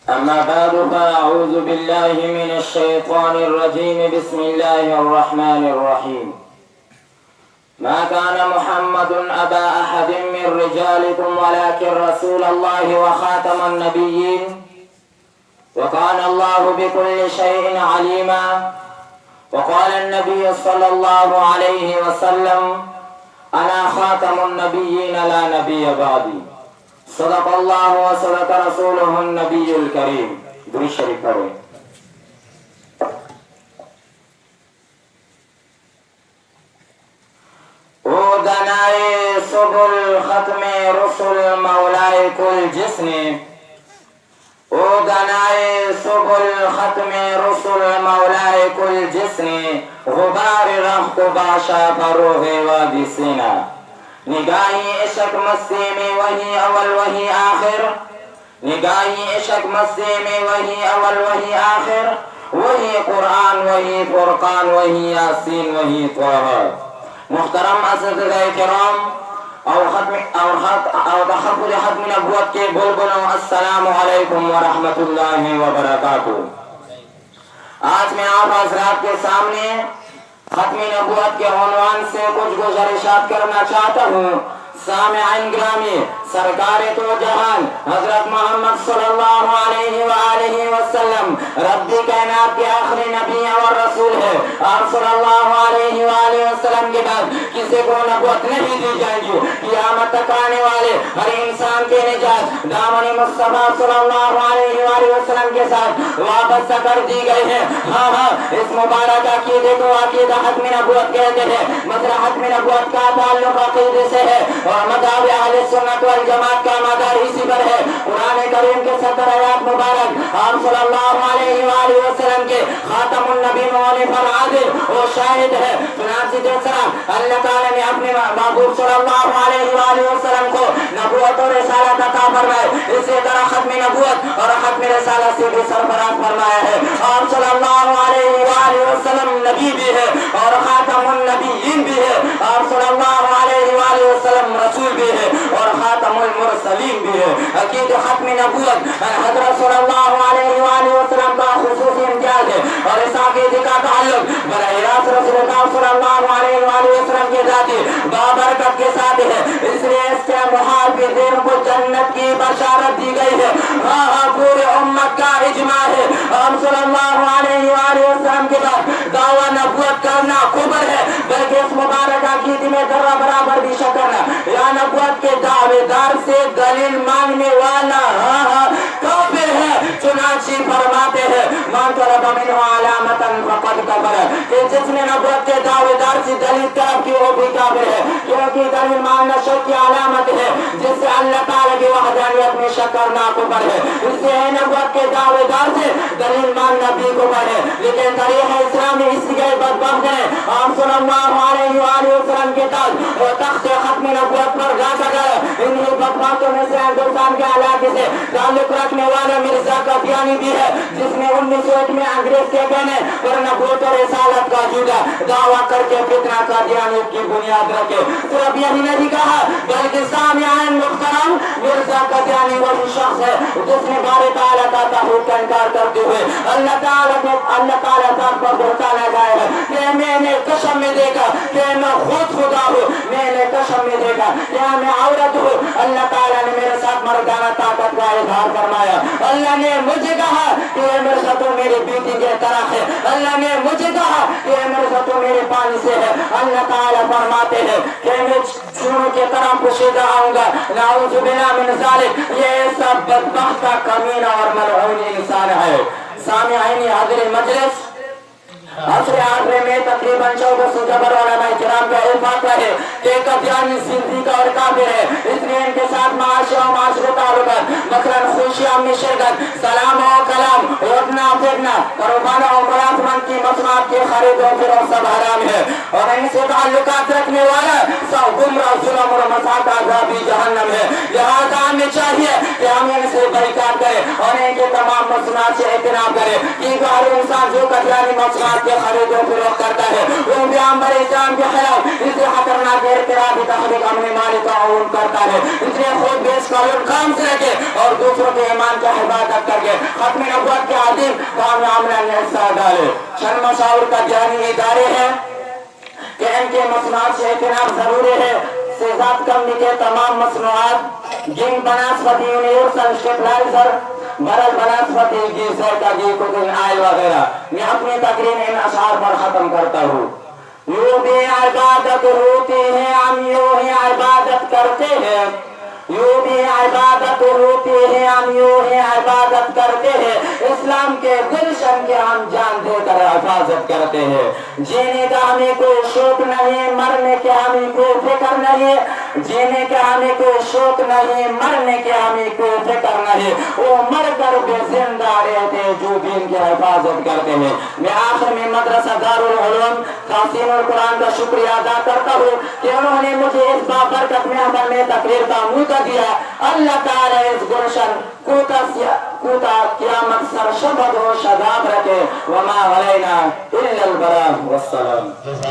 أما بعد فأعوذ بالله من الشيطان الرجيم. بسم الله الرحمن الرحيم. ما كان محمد أبا أحد من رجالكم ولكن رسول الله وخاتم النبيين وكان الله بكل شيء عليما. وقال النبي صلى الله عليه وسلم أنا خاتم النبيين لا نبي بعدي. صدق الله وصدق رسوله النبي الكريم. درود شریف پڑھیں. او دنائے سبل ختم رسل مولائے کل جس نے او دنائے سبل ختم رسل مولائے کل جس نے غبار رخ کو باشا بروح وادی سینا. نگاہی عشق مستی میں وہی اول وہی آخر. نگاہی عشق مستی میں وہی اول وہی آخر. وہی قرآن وہی فرقان وہی یاسین وہی طہ. محترم اساتذہ کرام اور بحق ختم نبوت کے بلبلوں، السلام علیکم ورحمۃ اللہ وبرکاتہ. آج میں آپ حضرات کے سامنے ختم نبوت کے عنوان سے کچھ گزارشات کرنا چاہتا ہوں. سامعین گرامی، سرکار تو جہان حضرت محمد صلی اللہ علیہ وآلہ وسلم ربی کائنات کے آخری نبی اور رسول ہے. آپ صلی اللہ علیہ وآلہ وسلم کے بعد کسی کو نبوت نہیں دی جائے گی. قیامت تک آنے والے ہر انسان کے نجات دامن مصطفیٰ صلی اللہ علیہ وآلہ وسلم کے ساتھ وابستہ کر دی گئی ہے. ہاں اس مبارک عقیدے کو عقیدہ ختم نبوت کہتے ہیں. مسئلہ ختم نبوت کا تعلق عقیدے سے ہے اور مذہب اہل سنت والجماعت کا مدار اسی پر ہے. قرآن کریم کے 70 آیات مبارک آپ صلی اللہ علیہ وآلہ وسلم کے خاتم النبی ہونے پر عادل اور شاہد ہے. چنانچہ تیسرا اللہ تعالی نے اپنے محبوب صلی اللہ علیہ وآلہ وسلم کو نبوت اور رسالت عطا فرمائے. اسی طرح ختم نبوت اور ختم رسالت سے بھی سرفراز فرمایا ہے. آپ صلی اللہ علیہ وآلہ وسلم نبی بھی ہے اور خاتم النبیین بھی ہے. آپ صلی اللہ علیہ وآلہ وسلم رسول بھی ہے اور خاتم المرسلین بھی ہے. عقیدہ ختم نبوت حضرت صلی اللہ علیہ وآلہ وسلم کا خصوصی امتیاز ہے اور اس عقیدے کا تعلق براہ راست رسول اللہ صلی اللہ علیہ وآلہ وسلم کے ذاتی بابرکت کے ساتھ ہے. اس لیے اس کے محافظین کو جنت کی بشارت دی گئی ہے. پورے امت کا اجماع ہے. ہم صلی اللہ علیہ وآلہ وسلم کے بعد دعویٰ نبوت کرنا کفر ہے، بلکہ اس مبارک عقیدے میں ذرہ برابر بھی شک کرنا یا نبوت کے دعوے دار سے دلیل مانگنے والا کافر ہے. چنانچہ فرماتے ہیں من طلب منہ علامۃ فقد کفر، کہ جس نے نبوت کے دعوے دار سے دلیل طلب کی وہ بھی کافر ہے، کیونکہ دلیل مانگنا شک کی علامت ہے جس سے اللہ تعالیٰ کی وحدانیت میں شک کرنا کفر ہے. اس سے نبوت کے دعوے دار سے دلیل مانگنا بھی کفر ہے. لیکن طریقہ اسلامی اس کے بدبخت ہے. آپ صلی اللہ علیہ وآلہ وسلم کے تاج اور تخت ختم نبوت پر جا سکا. انہیں بدبختوں میں سے ہندوستان کے علاقے سے تعلق رکھنے والا مرزا قادیانی بھی ہے، جس نے 1901 میں انگریز کے کہنے پر نبوت اور رسالت کا جھوٹا دعویٰ کر کے فتنہ قادیانیت کی بنیاد رکھے. صرف یہی نہیں کہا بلکہ سامعین محترم، مرزا قادیانی وہی شخص ہے جس نے بارے تعالیٰ کا تحریف کا انکار کرتے ہوئے اللہ تعالیٰ پر بہتا لگایا ہے کہ میں نے قسم میں دیکھا کہ میں خود خدا ہوں. میں نے قسم میں دیکھا کہ میں عورت ہوں. اللہ تعالیٰ نے میرے ساتھ مردانہ طاقت کا اظہار فرمایا. اللہ نے مجھے کہا کہ یہ مرزا تو میری بیٹی کے طرح ہے. اللہ نے مجھے کہا کہ یہ مرزا تو میرے پانی سے ہے. اللہ تعالیٰ فرماتے ہیں کہ میں چونوں کی طرح پوشیدہ آؤں گا. نعوذ باللہ من ذالک. یہ سب بدبخت کا کمینہ اور ملعون انسان ہے. سامعین حاضر مجلس، عصر آخر میں تقریباً 14 سے جبر علماء کرام کا افاقہ ہے کہ قادیانی زندگی اور کافر ہے. اس لیے ان کے ساتھ معاشی و معاشرت تعلقات مثلاً خوشیاں میں شرکت، سلام و کلام، اٹھنا پھرنا، قربانہ و ملازمت کی مصنوعات کی خرید و فروخت سب حرام ہے. اور ان سے تعلقات رکھنے والا سب گمراہ، ظلم اور مساعد عذابی جہنم ہے. لہذا ہمیں چاہیے کہ ہم ان سے بائیکاٹ کریں. اور ان کے تمام مصنوعات سے اجتناب کرے، کیونکہ ہر انسان جو قدیانی مصنوعات کے خرید و فروخت کرتا ہے وہ پیغمبر اسلام کے خلاف اس خطرناک ارتکاب تخریب امن مالی تعاون کرتا ہے، اس لیے خود بیش قانون کام سے رکھے اور دوسروں کے ایمان کا حفاظت کر کے ختم نبوت کے عظیم کام عمل میں حصہ ڈالے۔ شرم و شعور کا جانی ادارے ہیں کہ ان کے مصنوعات سے اجتناب ضروری ہے۔ سیزاد کمپنی کے تمام مصنوعات جن banaspati universal stabiliser, Brill banaspati geyser کا گھی کوکنگ آئل وغیرہ، میں اپنی تقریر ان اشعار پر ختم کرتا ہوں۔ یوں بھی عبادت ہوتی ہے، ہم یوں ہی عبادت کرتے ہیں، یوں بھی عبادت ہوتی ہے، ہم یوں ہی عبادت کرتے ہیں، اسلام کے گلشن کے ہم جان دے کر حفاظت کرتے ہیں۔ جینے کا ہمیں کوئی شوق نہیں، مرنے کے ہمیں کوئی فکر نہیں، جینے کا ہمیں کوئی شوق نہیں، مرنے کے ہمیں کوئی فکر نہیں، وہ مر کر بھی زندہ رہتے جو دین کی حفاظت کرتے ہیں۔ میں آخر میں مدرسہ دارالعلوم تحسین القرآن کا شکریہ ادا کرتا ہوں کہ انہوں نے مجھے اس بابرکت محفل میں تقریر کا موقع دیا۔ اللہ تعالیٰ اس گلشن کوتا قیامت سر شبد و شاداب رکھے۔ وما علینا الا البلاغ والسلام۔